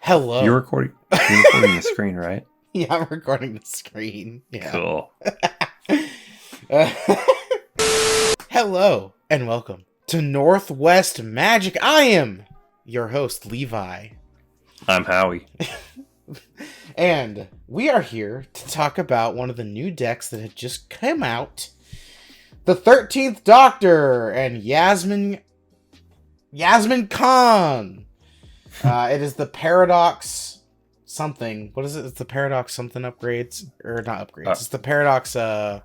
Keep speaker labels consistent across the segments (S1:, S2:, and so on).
S1: Hello.
S2: You're recording the screen, right?
S1: Yeah, I'm recording the screen. Yeah.
S2: Cool.
S1: Hello, and welcome to Northwest Magic. I am your host, Levi.
S2: I'm Howie.
S1: And we are here to talk about one of the new decks that had just come out. The 13th Doctor and Yasmin Khan. It is the Paradox something. What is it? It's the Paradox something upgrades. Or not upgrades. It's the Paradox...
S2: I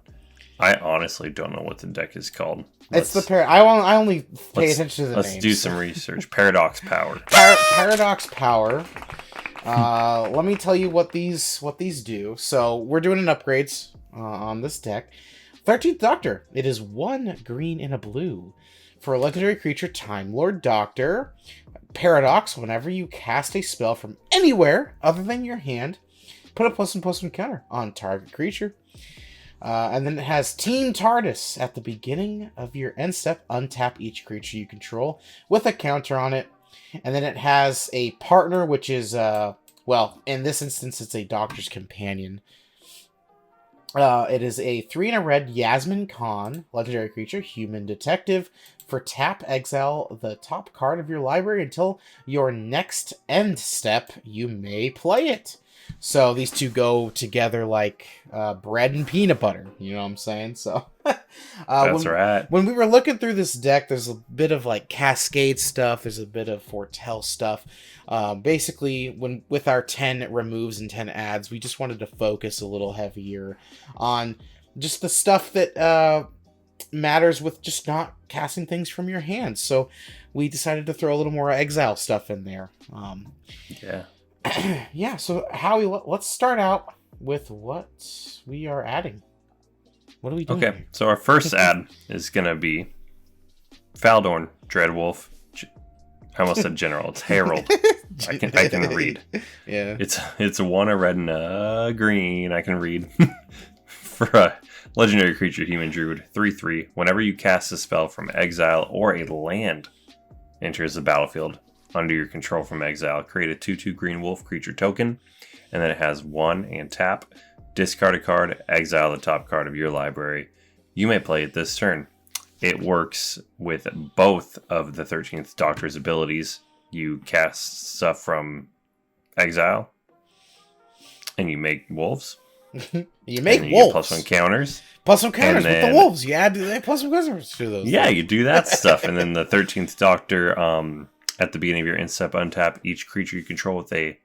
S2: honestly don't know what the deck is called.
S1: It's the I only pay attention to the names.
S2: Let's do some research. Paradox Power.
S1: Paradox Power. Let me tell you what these do. So we're doing an upgrades on this deck. 13th Doctor. It is 1 green and a blue. For a legendary creature, Time Lord Doctor. Paradox, whenever you cast a spell from anywhere other than your hand, put a +1/+1 counter on target creature. And then it has Team TARDIS. At the beginning of your end step, untap each creature you control with a counter on it. And then it has a partner, which is, well, in this instance, it's a Doctor's Companion. It is a 3 and a red Yasmin Khan, legendary creature, human detective. For tap, exile the top card of your library until your next end step. You may play it. So these two go together like bread and peanut butter. You know what I'm saying? So
S2: that's right.
S1: When we were looking through this deck, there's a bit of like Cascade stuff. There's a bit of Forel stuff. Basically, with our 10 removes and 10 adds, we just wanted to focus a little heavier on just the stuff that matters with just not casting things from your hands. So we decided to throw a little more Exile stuff in there.
S2: Yeah.
S1: Yeah, so Howie, let's start out with what we are adding. What are we doing?
S2: Okay, so our first ad is going to be Faldorn, Dreadwolf. I almost said General. It's Herald. I can read.
S1: Yeah.
S2: It's 1 a red and a green. I can read. For a legendary creature, Human Druid, 3/3. Whenever you cast a spell from exile or a land enters the battlefield under your control from exile, create a 2/2 green wolf creature token, and then it has 1 and tap. Discard a card, exile the top card of your library. You may play it this turn. It works with both of the 13th Doctor's abilities. You cast stuff from exile, and you make wolves.
S1: You make
S2: and
S1: wolves.
S2: You get +1 counters.
S1: +1 counters with the wolves. You add +1 counters to those.
S2: Yeah, you do that stuff. And then the 13th Doctor, at the beginning of your end step, untap each creature you control with a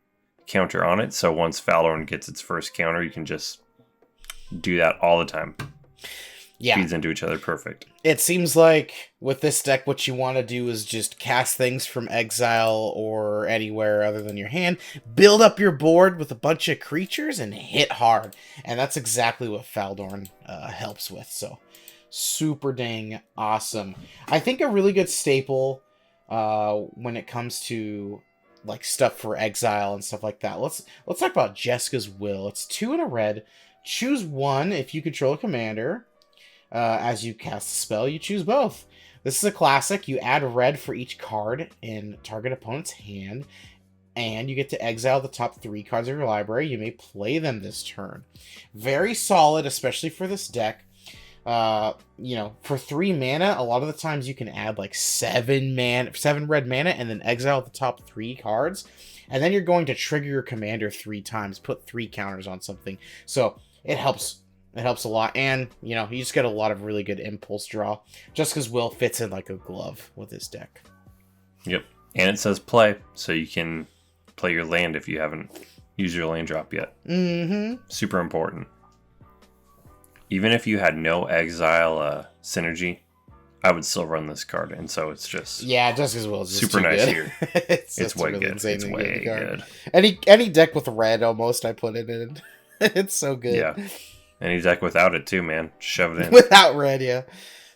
S2: counter on it. So once Faldorn gets its first counter, you can just do that all the time.
S1: Yeah.
S2: Feeds into each other perfect.
S1: It seems like with this deck, what you want to do is just cast things from exile or anywhere other than your hand, build up your board with a bunch of creatures, and hit hard. And that's exactly what Faldorn helps with. So super dang awesome. I think a really good staple when it comes to like stuff for exile and stuff like that. Let's talk about Jessica's Will. It's 2 and a red. Choose 1 if you control a commander. As you cast a spell, you choose both. This is a classic. You add red for each card in target opponent's hand, and you get to exile the top 3 cards of your library. You may play them this turn. Very solid, especially for this deck. For 3 mana, a lot of the times you can add like 7 red mana, and then exile the top 3 cards, and then you're going to trigger your commander 3 times, put 3 counters on something. So it helps. It helps a lot, and, you just get a lot of really good impulse draw. Jessica's Will fits in like a glove with this deck.
S2: Yep, and it says play, so you can play your land if you haven't used your land drop yet.
S1: Mm-hmm.
S2: Super important. Even if you had no exile synergy, I would still run this card, and so it's just...
S1: Yeah, Jessica's Will is just
S2: super nice
S1: good.
S2: here.
S1: it's
S2: way
S1: really
S2: good. It's way good.
S1: Any deck with red, almost, I put it in. It's so good.
S2: Yeah. Any deck without it too, man. Shove it in.
S1: Without red, yeah.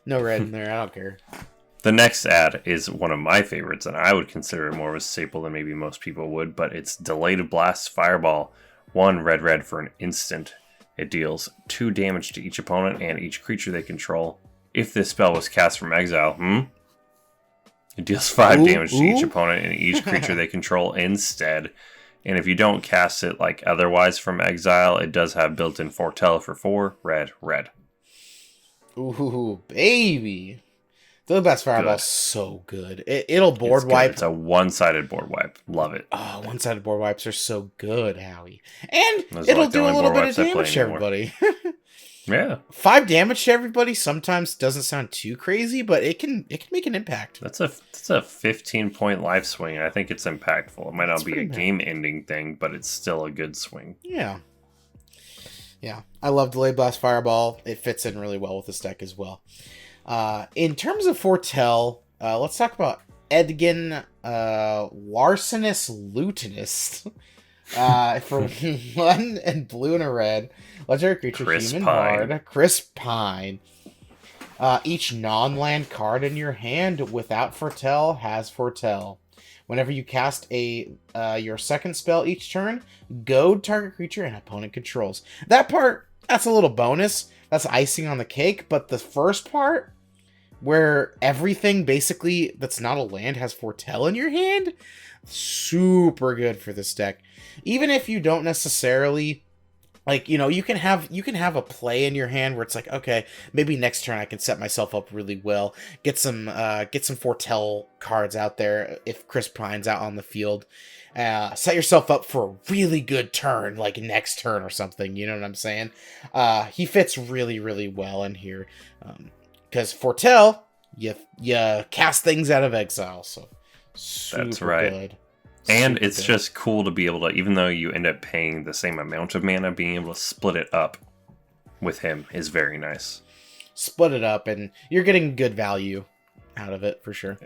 S1: No red in there. I don't care.
S2: The next ad is one of my favorites, and I would consider it more of a staple than maybe most people would, but it's Delayed Blast Fireball. 1 red for an instant. It deals 2 damage to each opponent and each creature they control. If this spell was cast from exile, it deals 5 damage to each opponent and each creature they control instead. And if you don't cast it like otherwise from Exile, it does have built-in Foretell for 4, red, red.
S1: Ooh, baby. The best Fireball's so good. It'll board wipe.
S2: It's a one-sided board wipe. Love it.
S1: Oh, one-sided board wipes are so good, Howie. And
S2: Those
S1: it'll
S2: like
S1: do a little bit of damage to everybody.
S2: Yeah.
S1: 5 damage to everybody sometimes doesn't sound too crazy, but it can make an impact.
S2: That's a 15-point life swing. I think it's impactful. It might not be a game-ending thing, but it's still a good swing.
S1: Yeah. Yeah. I love Delayed Blast Fireball. It fits in really well with this deck as well. In terms of Foretell, let's talk about Edgin Larcenous Lutenist. For 1 and blue and a red. Legendary creature,
S2: Chris
S1: human
S2: Pine.
S1: bard, Chris Pine. Each non-land card in your hand without Foretell has Foretell. Whenever you cast your second spell each turn, goad target creature and opponent controls. That part, that's a little bonus. That's icing on the cake. But the first part, where everything basically that's not a land has Foretell in your hand, super good for this deck. Even if you don't necessarily, like, you know, you can have a play in your hand where it's like, okay, maybe next turn I can set myself up really well, get some Foretell cards out there if Chris Pine's out on the field. Set yourself up for a really good turn, like next turn or something, you know what I'm saying? He fits really, really well in here. Because Foretell, you cast things out of Exile, so super
S2: That's right.
S1: good.
S2: And it's just cool to be able to, even though you end up paying the same amount of mana, being able to split it up with him is very nice.
S1: Split it up, and you're getting good value out of it, for sure.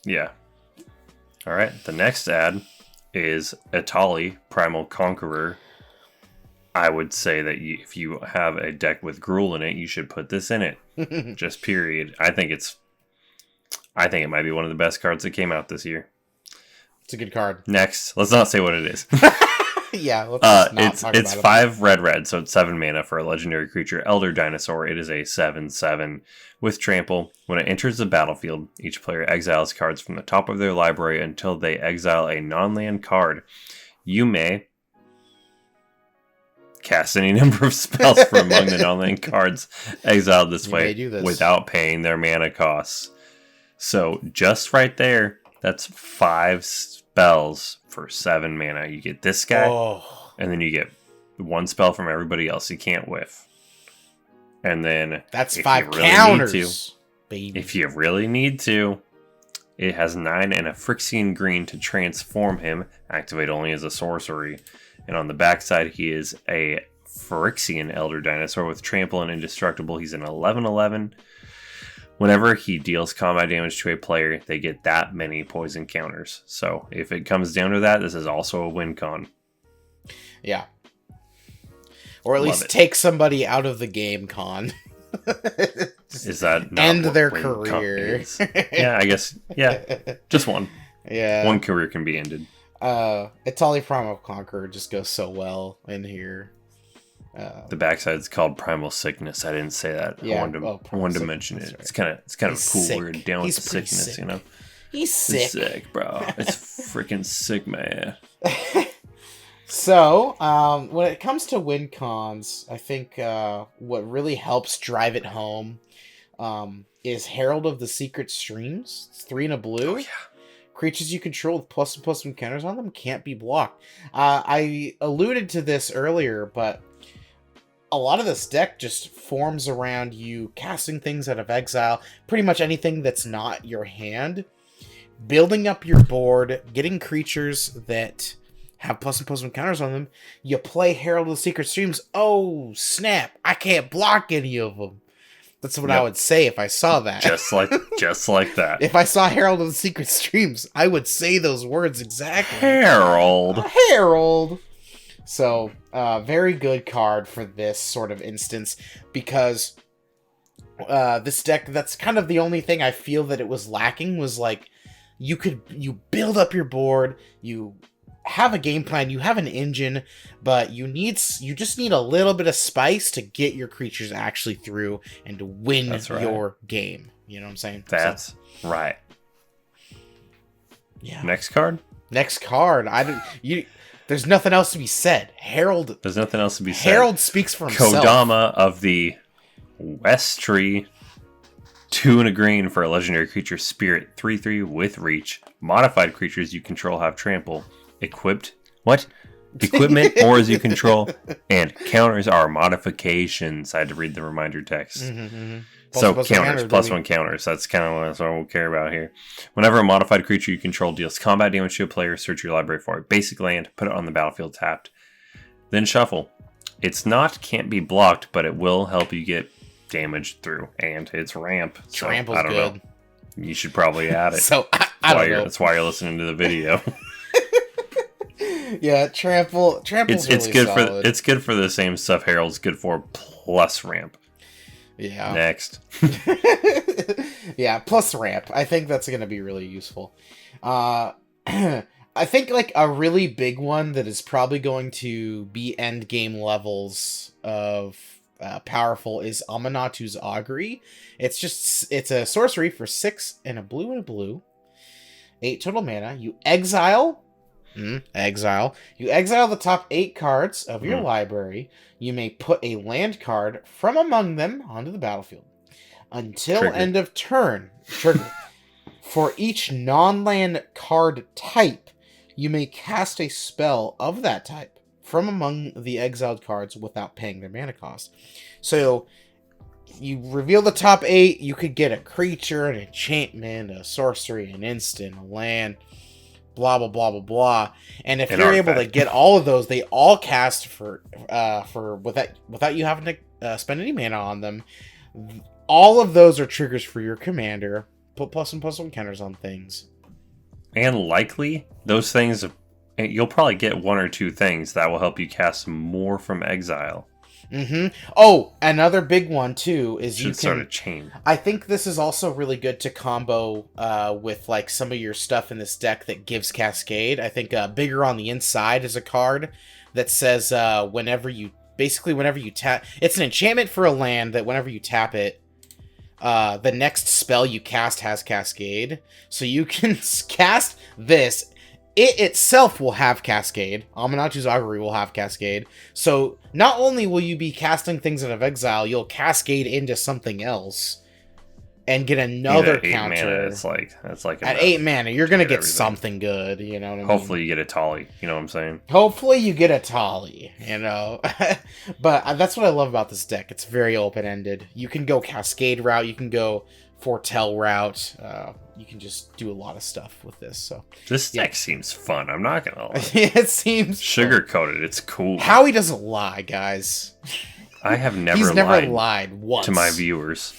S2: Yeah. All right, the next ad is Atali, Primal Conqueror. I would say that if you have a deck with Gruul in it, you should put this in it. Just period. I think it might be one of the best cards that came out this year.
S1: It's a good card.
S2: Next, let's not say what it is.
S1: Yeah, let's just not talk
S2: it's
S1: about
S2: 5 red, so it's 7 mana for a legendary creature, Elder Dinosaur. It is a 7/7 with trample. When it enters the battlefield, each player exiles cards from the top of their library until they exile a non-land card. You may cast any number of spells from among the non-land cards exiled this way without paying their mana costs. So just right there, that's 5 spells for 7 mana. You get this guy, and then you get 1 spell from everybody else. You can't whiff. And then
S1: that's 5 counters, baby.
S2: If you really need to, it has 9 and a Phyrexian green to transform him. Activate only as a sorcery. And on the backside, he is a Phyrexian Elder Dinosaur with trample and indestructible. He's an 11/11. Whenever he deals combat damage to a player, they get that many poison counters. So if it comes down to that, this is also a win con.
S1: Yeah. Or at least take somebody out of the game con.
S2: Is that not
S1: end
S2: what
S1: their
S2: win
S1: career?
S2: Yeah, I guess. Yeah, just one.
S1: Yeah.
S2: One career can be ended.
S1: Atali Primal Conqueror just goes so well in here.
S2: The backside's called Primal Sickness. I didn't say that.
S1: Yeah,
S2: I wanted to mention it. Right. It's kind of cool.
S1: Sick.
S2: We're down with the sickness,
S1: sick.
S2: you know.
S1: He's sick.
S2: He's sick, bro. It's freaking sick, man.
S1: So, when it comes to win cons, I think what really helps drive it home is Herald of the Secret Streams. It's 3 and a blue.
S2: Oh, yeah.
S1: Creatures you control with +1/+1 counters on them can't be blocked. I alluded to this earlier, but a lot of this deck just forms around you casting things out of exile, pretty much anything that's not your hand, building up your board, getting creatures that have +1/+1 counters on them. You play Herald of the Secret Streams. Oh, snap. I can't block any of them. That's what I would say if I saw that.
S2: Just like that.
S1: If I saw Herald of the Secret Streams, I would say those words exactly.
S2: Herald.
S1: Herald. So, very good card for this sort of instance, because this deck, that's kind of the only thing I feel that it was lacking, was like, you build up your board, you have a game plan, you have an engine, but you just need a little bit of spice to get your creatures actually through and to win your game. You know what I'm saying?
S2: That's right.
S1: Yeah.
S2: Next card?
S1: Next card. There's nothing else to be said. Herald.
S2: There's nothing else to be said.
S1: Herald speaks for himself.
S2: Kodama of the West Tree. 2 and a green for a legendary creature, Spirit, 3/3 with reach. Modified creatures you control have trample. Equipped. What? Equipment or as you control. And counters are modifications. I had to read the reminder text. So counters, +1 counters. That's kind of what we'll care about here. Whenever a modified creature you control deals combat damage to a player, search your library for a basic land, put it on the battlefield tapped. Then shuffle. Can't be blocked, but it will help you get damage through, and it's ramp. So,
S1: Trample's
S2: I don't
S1: good.
S2: know. You should probably add it.
S1: So I don't know.
S2: That's why you're listening to the video.
S1: Yeah, Trample's
S2: it's
S1: really
S2: good
S1: solid.
S2: it's good for the same stuff Herald's good for, plus ramp.
S1: Yeah.
S2: Next.
S1: Yeah, plus ramp. I think that's going to be really useful. I think like a really big one that is probably going to be end game levels of powerful is Amanatu's Augury. It's a sorcery for 6 and a blue. 8 total mana. You exile. You exile the top 8 cards of your library. You may put a land card from among them onto the battlefield. Until
S2: Trigger.
S1: end of turn. Trigger. For each non-land card type, you may cast a spell of that type from among the exiled cards without paying their mana cost. So, you reveal the top 8, you could get a creature, an enchantment, a sorcery, an instant, a land, blah, blah, blah, blah, blah. And if you're able to get all of those, they all cast for without you having to spend any mana on them. All of those are triggers for your commander. Put +1/+1 counters on things.
S2: And likely, those things, you'll probably get 1 or 2 things that will help you cast more from Exile.
S1: Oh, another big one too is you can
S2: start a chain.
S1: I think this is also really good to combo with like some of your stuff in this deck that gives Cascade. I think Bigger on the Inside is a card that says whenever you tap, it's an enchantment for a land that whenever you tap it, the next spell you cast has Cascade. So you can cast this. It itself will have Cascade. Amanatu's Augury will have Cascade. So not only will you be casting things out of exile, you'll Cascade into something else and get another counter.
S2: That's like
S1: at 8 mana, you're gonna get something good. You know what I mean?
S2: Hopefully you get a Tali. You know what I'm saying?
S1: Hopefully you get a Tali. You know, but that's what I love about this deck. It's very open ended. You can go Cascade route. You can go Foretell route. You can just do a lot of stuff with this. So
S2: this deck seems fun. I'm not gonna lie.
S1: It seems
S2: sugar coated. It's cool.
S1: Howie doesn't lie, guys.
S2: I have never.
S1: He's never lied once
S2: to my viewers,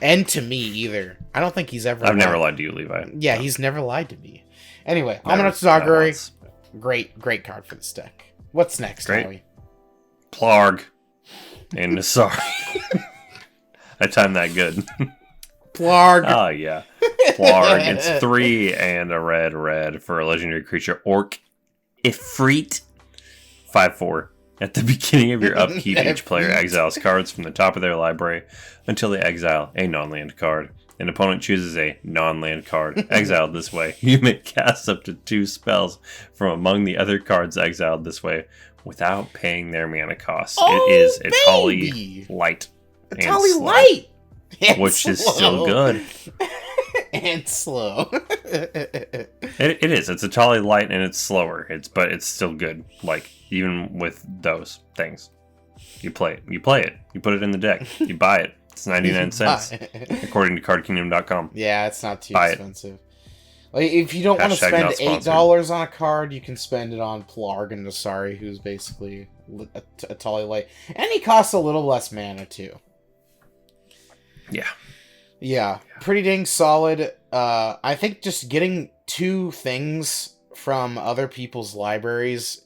S1: and to me either. I don't think he's ever.
S2: I've never lied to you, Levi.
S1: Yeah, no. He's never lied to me. Anyway, Amanatu's Augury, great card for this deck. What's next, Howie?
S2: Plarg and Nassar. I timed that good.
S1: Plarg.
S2: Oh, yeah. Plarg. It's 3 and a red for a legendary creature. Orc Ifrit. 5/4. At the beginning of your upkeep, each player exiles cards from the top of their library until they exile a non-land card. An opponent chooses a non-land card exiled this way. You may cast up to 2 spells from among the other cards exiled this way without paying their mana cost. It is a Tali Light.
S1: A Tali Light!
S2: Which is still good.
S1: And slow.
S2: It is. It's a Tali Light and it's slower. But it's still good. Like, even with those things. You play it. You put it in the deck. You buy it. It's 99 cents. According to cardkingdom.com.
S1: Yeah, it's not too
S2: buy
S1: expensive. Like, if you don't want to spend $8 on a card, you can spend it on Plarg and Nassari, who's basically a Tali Light. And he costs a little less mana, too. Yeah, pretty dang solid. I think just getting 2 things from other people's libraries.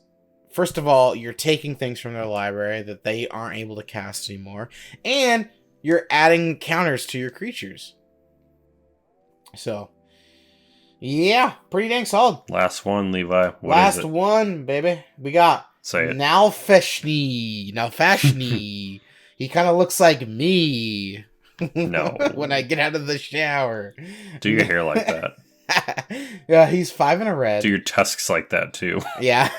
S1: First of all, you're taking things from their library that they aren't able to cast anymore. And you're adding counters to your creatures. So, yeah, pretty dang solid.
S2: Last one, Levi.
S1: Last one, baby. We got
S2: Say it.
S1: Nalfashni. He kind of looks like me.
S2: No.
S1: When I get out of the shower.
S2: Do your hair like that.
S1: Yeah, he's 5 in a red.
S2: Do your tusks like that too?
S1: Yeah.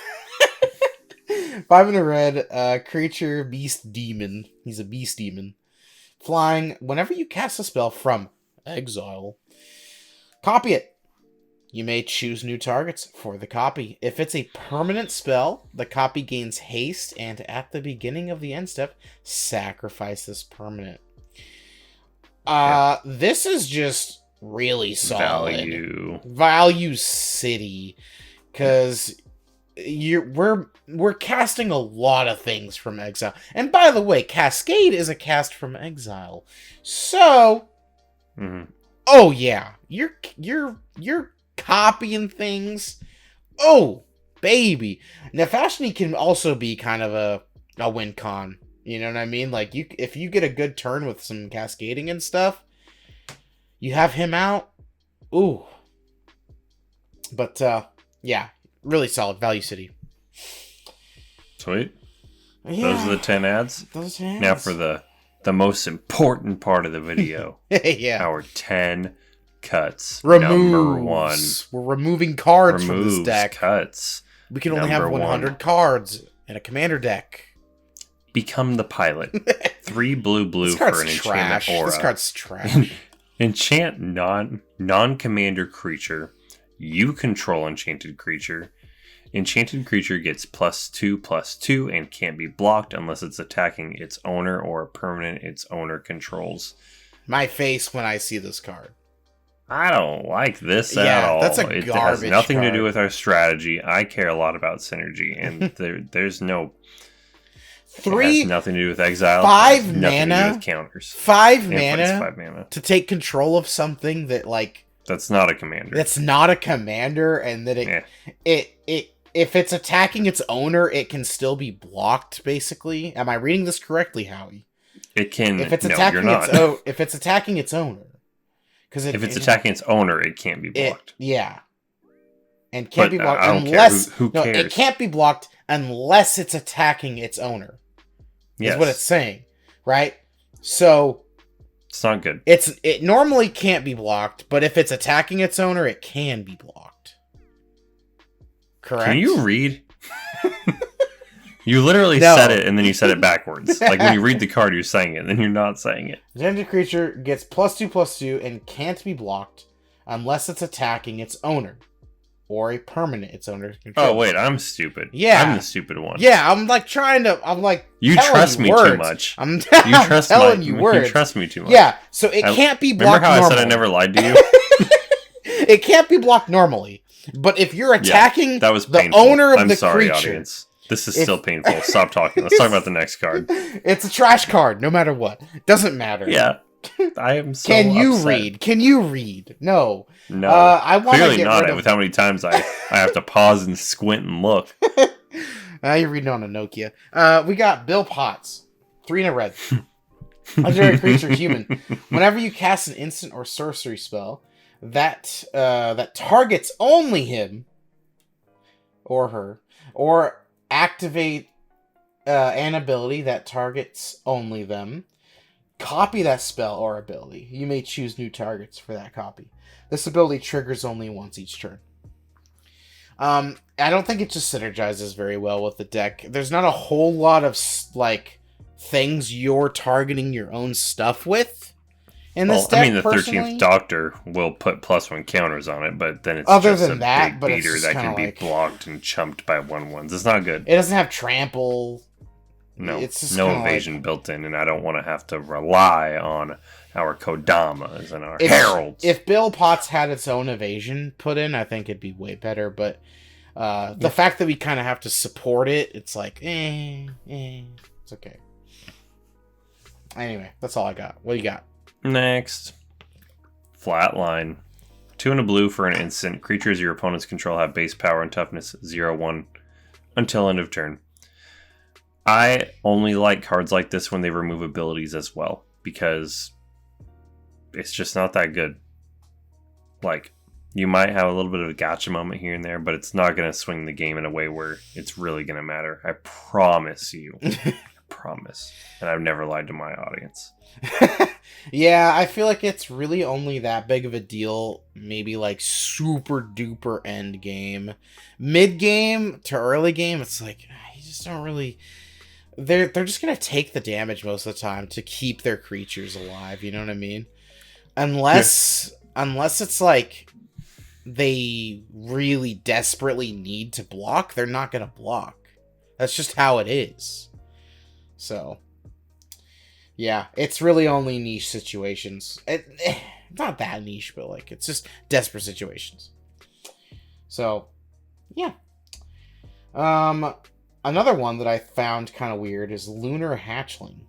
S1: 5 in a red, creature, beast, demon. He's a beast demon. Flying, whenever you cast a spell from Exile, copy it. You may choose new targets for the copy. If it's a permanent spell, the copy gains haste, and at the beginning of the end step, sacrifice this permanent. This is just really solid. Value city. Because we're casting a lot of things from Exile. And by the way, Cascade is a cast from Exile. So oh yeah, you're copying things. Oh, baby. Nefashni can also be kind of a win con. You know what I mean? Like, if you get a good turn with some cascading and stuff, you have him out. Ooh. But, yeah. Really solid. Value City.
S2: Sweet.
S1: Yeah.
S2: Those are the 10 ads.
S1: Those 10 ads.
S2: Now for the most important part of the video.
S1: Yeah.
S2: Our 10 cuts.
S1: Removes.
S2: Number 1.
S1: We're removing cards from this deck.
S2: Cuts.
S1: We can only have 100 cards in a commander deck.
S2: Become the pilot. 3 blue for an enchantment aura.
S1: This card's trash.
S2: Enchant non-commander creature. You control enchanted creature. Enchanted creature gets +2/+2 and can't be blocked unless it's attacking its owner or a permanent its owner controls.
S1: My face when I see this card.
S2: I don't like this at all.
S1: That's a garbage
S2: It has nothing
S1: card.
S2: to do with our strategy. I care a lot about synergy, and there's no...
S1: 3
S2: It has nothing to do with Exile.
S1: 5
S2: nothing
S1: mana.
S2: to do with counters.
S1: 5
S2: And
S1: mana,
S2: 5 mana
S1: to take control of something that, like...
S2: That's not a commander.
S1: That's not a commander, and that it if it's attacking its owner, it can still be blocked, basically. Am I reading this correctly, Howie?
S2: It can...
S1: If it's
S2: no,
S1: attacking
S2: you're not.
S1: if it's attacking its owner...
S2: If it's attacking its owner, it can't be blocked.
S1: Yeah. And can't be blocked
S2: I don't
S1: unless...
S2: Who cares?
S1: No, it can't be blocked unless it's attacking its owner.
S2: Yes.
S1: Is what it's saying, right? So
S2: it's not good.
S1: It normally can't be blocked, but if it's attacking its owner, it can be blocked. Correct?
S2: Can you read? You literally said it, and then you said it backwards. Like, when you read the card, you're saying it, and then you're not saying it.
S1: Legendary creature gets +2/+2 and can't be blocked unless it's attacking its owner. Or a permanent its owner controls.
S2: Oh, wait, I'm stupid.
S1: Yeah.
S2: I'm the stupid one.
S1: Yeah, I'm like,
S2: You trust me
S1: words.
S2: too much.
S1: I'm telling you words.
S2: You trust me too much.
S1: Yeah, so it can't be blocked
S2: normally. Remember how
S1: normally.
S2: I said I never lied to you?
S1: It can't be blocked normally. But if you're attacking
S2: that was
S1: the owner of
S2: I'm
S1: the
S2: sorry,
S1: creature...
S2: audience. This is still painful. Stop talking. Let's talk about the next card.
S1: It's a trash card, no matter what. Doesn't matter.
S2: Yeah. I am so
S1: Can you
S2: upset.
S1: read? Can you read? No.
S2: No.
S1: I want to
S2: Clearly
S1: get
S2: not.
S1: rid of...
S2: With how many times I have to pause and squint and look.
S1: Now you're reading on a Nokia. We got Bill Potts. 3 in a red. Legendary creature, human. Whenever you cast an instant or sorcery spell that targets only him or her, or activate an ability that targets only them, copy that spell or ability. You may choose new targets for that copy. This ability triggers only once each turn. I don't think it just synergizes very well with the deck. There's not a whole lot of like things you're targeting your own stuff with in this deck.
S2: I mean, the
S1: personally.
S2: 13th Doctor will put +1 counters on it, but then it's
S1: Other
S2: just
S1: than
S2: a
S1: that,
S2: big
S1: but it's
S2: beater
S1: just
S2: that
S1: kinda
S2: can be
S1: like...
S2: blocked and chumped by 1/1s. It's not good.
S1: It doesn't have trample.
S2: No,
S1: It's just
S2: no
S1: kinda
S2: evasion built in, and I don't want to have to rely on our Kodamas and our
S1: If-
S2: Heralds.
S1: If Bill Potts had its own evasion put in, I think it'd be way better. But the fact that we kind of have to support it, it's like, it's okay. Anyway, that's all I got. What do you got?
S2: Next, Flatline. 2 and a blue for an instant. Creatures your opponents control have base power and toughness 0/1 until end of turn. I only like cards like this when they remove abilities as well, because it's just not that good. Like, you might have a little bit of a gotcha moment here and there, but it's not going to swing the game in a way where it's really going to matter. I promise you. promise. And I've never lied to my audience.
S1: Yeah, I feel like it's really only that big of a deal, maybe like super duper end game. Mid game to early game, it's like you just don't really they're just gonna take the damage most of the time to keep their creatures alive, you know what I mean? Unless it's like they really desperately need to block, they're not gonna block. That's just how it is. So yeah, it's really only niche situations. Not that niche, but like it's just desperate situations. So, yeah. Another one that I found kind of weird is Lunar Hatchling.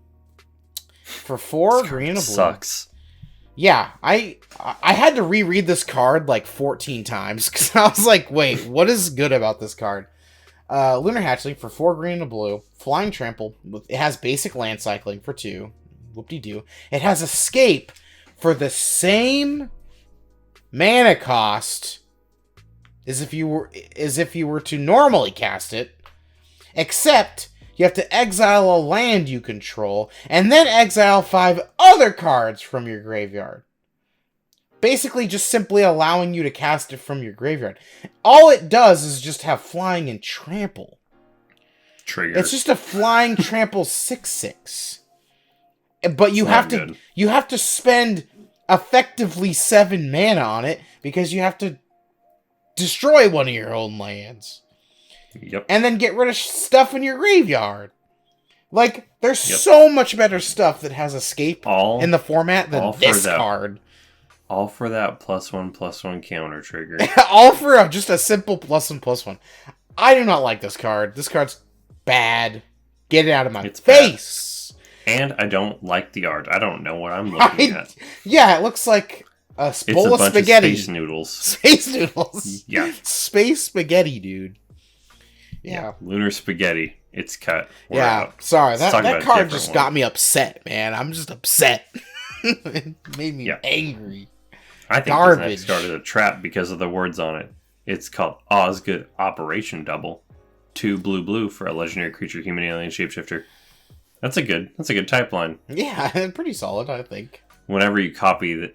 S1: For 4 green and a blue.
S2: Sucks.
S1: Yeah, I had to reread this card like 14 times because I was like, wait, what is good about this card? Lunar Hatchling for 4 green and a blue. Flying Trample. It has basic land cycling for 2. Whoop-de-doo. It has Escape for the same mana cost as if you were to normally cast it, except you have to exile a land you control and then exile 5 other cards from your graveyard. Basically just simply allowing you to cast it from your graveyard. All it does is just have flying and trample.
S2: Trigger.
S1: It's just a flying trample 6/6. But you have to spend effectively 7 mana on it because you have to destroy one of your own lands.
S2: Yep.
S1: And then get rid of stuff in your graveyard. Like, there's so much better stuff that has Escape in the format than this card.
S2: All for that +1/+1 counter trigger.
S1: All for just a simple +1/+1. I do not like this card. This card's bad. Get it out of my face.
S2: And I don't like the art. I don't know what I'm looking at.
S1: Yeah, it looks like a bowl of spaghetti.
S2: Of space noodles.
S1: Space noodles.
S2: Yeah.
S1: Space spaghetti, dude. Yeah.
S2: Lunar spaghetti. It's cut. We're out.
S1: Sorry. That card just got me upset, man. I'm just upset. It made me angry.
S2: I think this next card is a trap because of the words on it. It's called Osgood Operation Double. 2 blue for a legendary creature, human alien shapeshifter. That's a good type line.
S1: Yeah, pretty solid, I think.
S2: Whenever you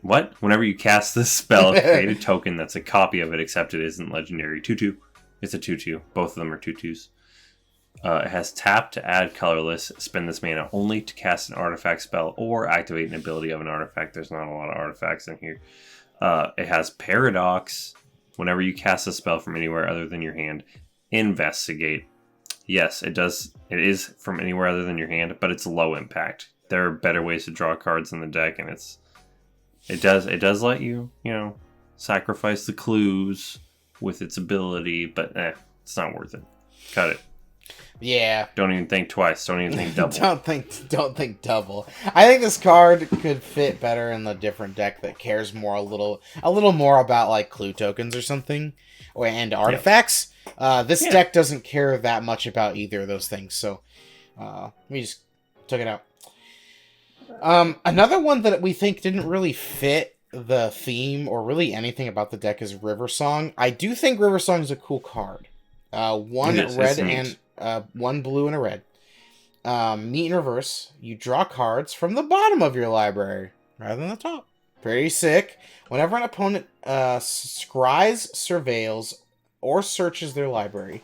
S2: Whenever you cast this spell, create a token that's a copy of it, except it isn't legendary. 2/2. It's a 2/2. Both of them are 2/2s. It has tap to add colorless. Spend this mana only to cast an artifact spell or activate an ability of an artifact. There's not a lot of artifacts in here. It has Paradox. Whenever you cast a spell from anywhere other than your hand, investigate. Yes, it does. It is from anywhere other than your hand, but it's low impact. There are better ways to draw cards in the deck, and it does let you, sacrifice the clues with its ability, but it's not worth it. Cut it.
S1: Yeah.
S2: Don't even think twice. Don't even think double.
S1: Don't think double. I think this card could fit better in the different deck that cares more a little more about like clue tokens or something, and artifacts. This deck doesn't care that much about either of those things, so we just took it out. Another one that we think didn't really fit the theme or really anything about the deck is Riversong. I do think Riversong is a cool card. 1 red and 1 blue and a red. Neat in reverse. You draw cards from the bottom of your library rather than the top. Pretty sick. Whenever an opponent scries, surveils, or searches their library,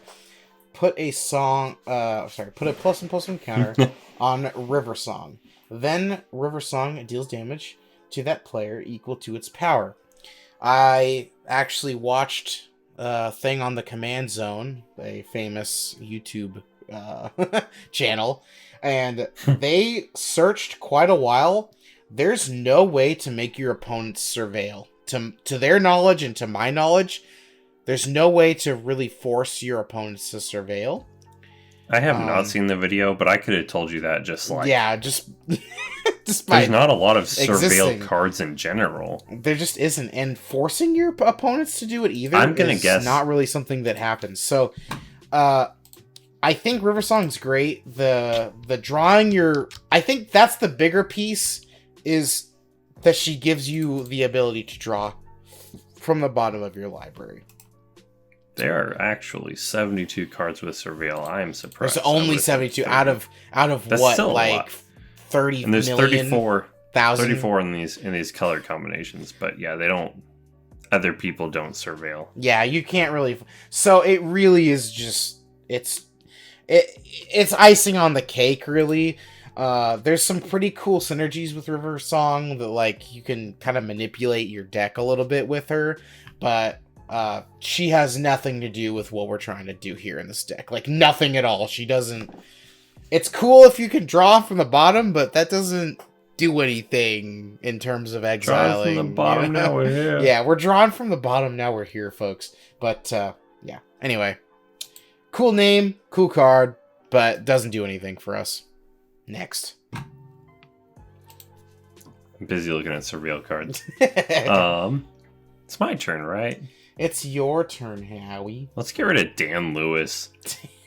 S1: put a +1/+1 counter on Riversong. Then Riversong deals damage to that player equal to its power. I actually watched a thing on the Command Zone, a famous YouTube channel, and they searched quite a while. There's no way to make your opponents surveil. To their knowledge and to my knowledge, there's no way to really force your opponents to surveil.
S2: I have not seen the video, but I could have told you that just
S1: by
S2: there's not a lot of surveil cards in general.
S1: There just isn't, and forcing your opponents to do it either is not really something that happens. So, I think Riversong's great. The drawing I think that's the bigger piece, is that she gives you the ability to draw from the bottom of your library.
S2: There are actually 72 cards with Surveil. I am surprised.
S1: There's only 72 out of what, like 30
S2: and there's
S1: million
S2: 34 in these color combinations. But yeah, they don't. Other people don't Surveil.
S1: Yeah, you can't really. So it really is just it's icing on the cake, really. There's some pretty cool synergies with Riversong that, like, you can kind of manipulate your deck a little bit with her, but she has nothing to do with what we're trying to do here in this deck. Like, nothing at all. She doesn't... It's cool if you can draw from the bottom, but that doesn't do anything in terms of exiling.
S2: Drawing from the bottom, now we're here.
S1: Yeah, we're drawing from the bottom, now we're here, folks. But, yeah. Anyway. Cool name, cool card, but doesn't do anything for us. Next.
S2: I'm busy looking at Surveil cards. It's my turn, right?
S1: It's your turn, Howie.
S2: Let's get rid of Dan Lewis.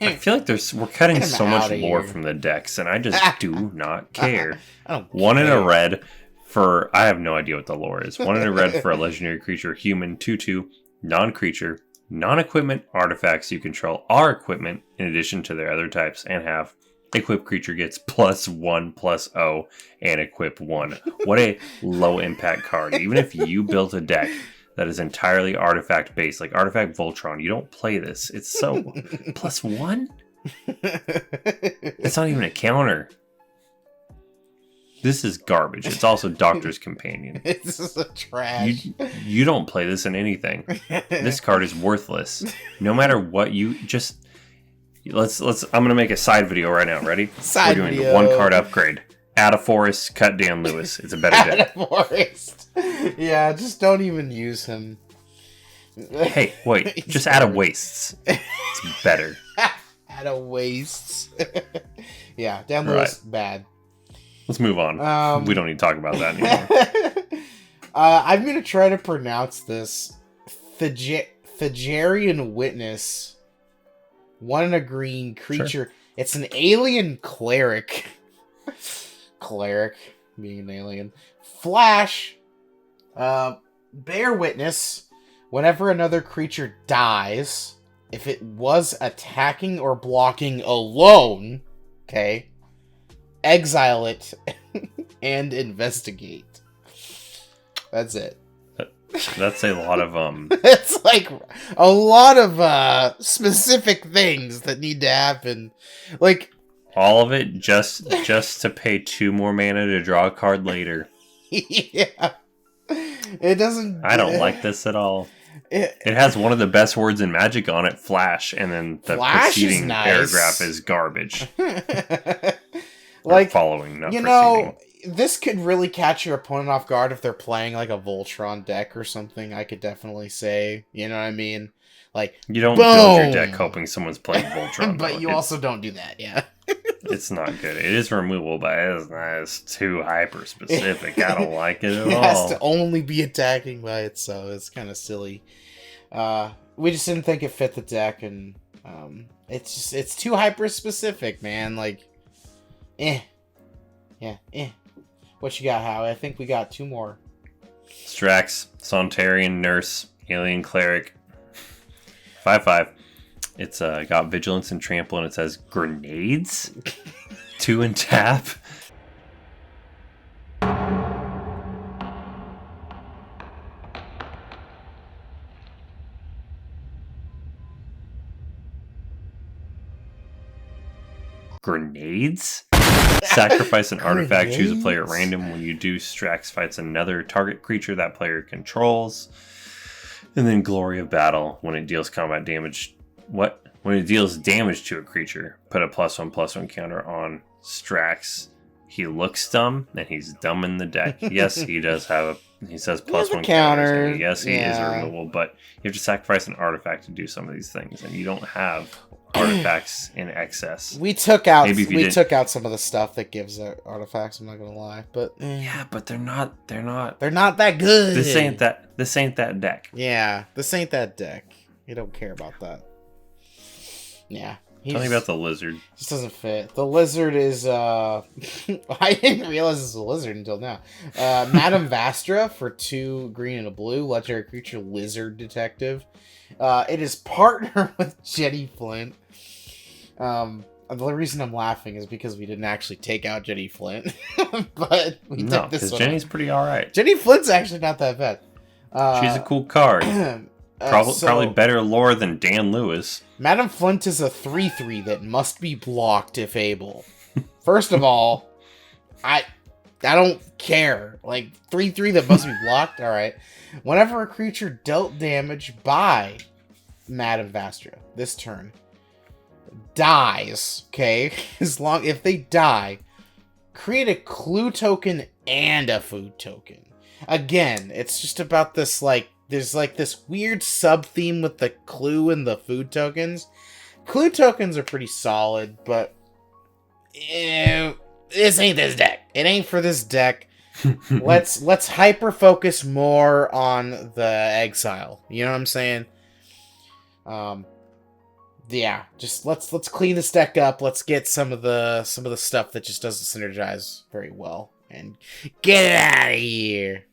S2: I feel like we're cutting so much lore from the decks, and I just do not care.
S1: I don't
S2: One
S1: care.
S2: in a red for... I have no idea what the lore is. One in a red for a legendary creature, human, 2/2, non-creature, non-equipment artifacts you control are equipment in addition to their other types, and have equip creature gets +1/+0 and equip 1. What a low impact card. Even if you built a deck that is entirely artifact based, like Artifact Voltron, you don't play this. It's so +1? It's not even a counter. This is garbage. It's also Doctor's Companion.
S1: This is a trash.
S2: You don't play this in anything. This card is worthless. No matter what you just... Let's. I'm gonna make a side video right now. Ready?
S1: Side
S2: We're doing
S1: video.
S2: one card upgrade. Add a forest. Cut Dan Lewis. It's a better deck.
S1: Forest. Yeah, just don't even use him.
S2: Hey, wait. Just add a wastes. It's better.
S1: Add a wastes. Yeah, Dan Lewis, bad.
S2: Let's move on. We don't need to talk about that anymore.
S1: I'm gonna try to pronounce this. Thagerian Witness. 1 in a green creature. Sure. It's an alien cleric. Cleric, being an alien. Flash. Bear Witness. Whenever another creature dies, if it was attacking or blocking alone, okay, exile it and investigate. That's it.
S2: That's a lot of
S1: It's like a lot of specific things that need to happen. Like
S2: all of it just to pay 2 more mana to draw a card later.
S1: Yeah. It doesn't...
S2: I don't like this at all. It has one of the best words in Magic on it, Flash, and then the preceding paragraph is garbage.
S1: Like,
S2: following, not
S1: you
S2: preceding.
S1: know, this could really catch your opponent off guard if they're playing like a Voltron deck or something. I could definitely say, you know what I mean? Like,
S2: you don't
S1: boom!
S2: build your deck hoping someone's playing Voltron.
S1: But you also don't do that, yeah.
S2: It's not good. It is removable, but it's too hyper specific. I don't like it at all.
S1: It has to only be attacking by itself. It's kind of silly. We just didn't think it fit the deck, and it's too hyper specific, man. Like, yeah. What you got, Howie? I think we got 2 more.
S2: Strax, Sontarian Nurse, Alien Cleric, 5/5. It's got Vigilance and Trample, and it says grenades. 2 and tap. Grenades? Sacrifice an artifact, choose a player at random. When you do, Strax fights another target creature that player controls. And then Glory of Battle, when it deals combat damage. What? When it deals damage to a creature, put a +1/+1 counter on Strax. He looks dumb, and he's dumb in the deck. Yes, he does have he says +1
S1: counter.
S2: And yes, he is a removal, but you have to sacrifice an artifact to do some of these things, and you don't have artifacts in excess.
S1: We took out
S2: took
S1: out some of the stuff that gives artifacts, I'm not gonna lie, but
S2: yeah, but they're not
S1: that good.
S2: This ain't that deck.
S1: Yeah, this ain't that deck. You don't care about that. Yeah.
S2: Tell me about the lizard.
S1: Just doesn't fit. The lizard is I didn't realize this was a lizard until now. Madam Vastra for 2 green and a blue, legendary creature, lizard detective. It is partner with Jenny Flint. The reason I'm laughing is because we didn't actually take out Jenny Flint, but we
S2: No,
S1: took this
S2: because
S1: one.
S2: Jenny's pretty alright.
S1: Jenny Flint's actually not that bad.
S2: She's a cool card. Probably better lore than Dan Lewis.
S1: Madam Flint is a 3/3 that must be blocked if able. First of all, I don't care. Like 3/3 that must be blocked. All right. Whenever a creature dealt damage by Madam Vastra this turn dies, okay? If they die, create a clue token and a food token. Again, it's just about this there's this weird sub theme with the clue and the food tokens. Clue tokens are pretty solid, but this ain't this deck. It ain't for this deck. Let's hyper focus more on the Exile. You know what I'm saying? Yeah, just let's clean this deck up. Let's get some of the stuff that just doesn't synergize very well and get it out of here.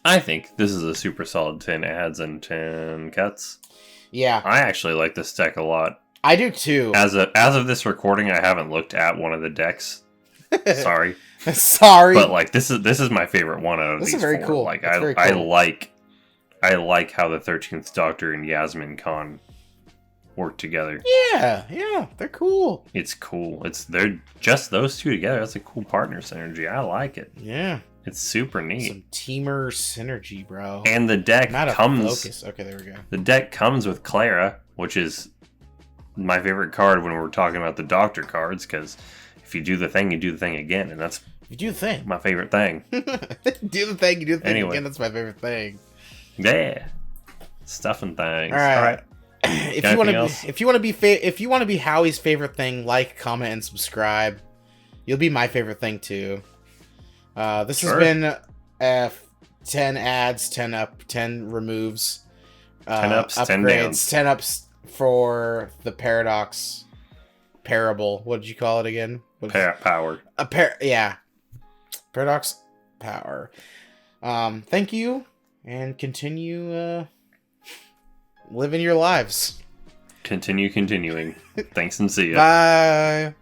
S2: I think this is a super solid 10 adds and 10 cuts.
S1: Yeah.
S2: I actually like this deck a lot.
S1: I do too.
S2: As of this recording, I haven't looked at one of the decks. Sorry.
S1: Sorry.
S2: But this is my favorite one out of
S1: this
S2: these
S1: is very
S2: 4.
S1: cool.
S2: Like
S1: very cool.
S2: I like how the 13th Doctor and Yasmin Khan work together.
S1: Yeah, they're cool.
S2: It's cool. They're just those two together. That's a cool partner synergy. I like it.
S1: Yeah.
S2: It's super neat.
S1: Some teamer synergy, bro.
S2: And the deck
S1: focus. Okay, there we go.
S2: The deck comes with Clara, which is my favorite card when we're talking about the Doctor cards, because if you do the thing, you do the thing again, and that's
S1: you do the thing.
S2: My favorite thing.
S1: Do the thing, you do the thing
S2: anyway.
S1: again. That's my favorite thing.
S2: Yeah, stuffing things.
S1: All right. If you want to be Howie's favorite thing, like, comment, and subscribe. You'll be my favorite thing too. This has been 10 adds, 10 up, 10 removes,
S2: 10 ups,
S1: upgrades,
S2: 10 downs.
S1: 10 ups for the Paradox Parable. What did you call it again?
S2: Power.
S1: Paradox Power. Thank you, and continue living your lives.
S2: Continuing. Thanks and see ya.
S1: Bye.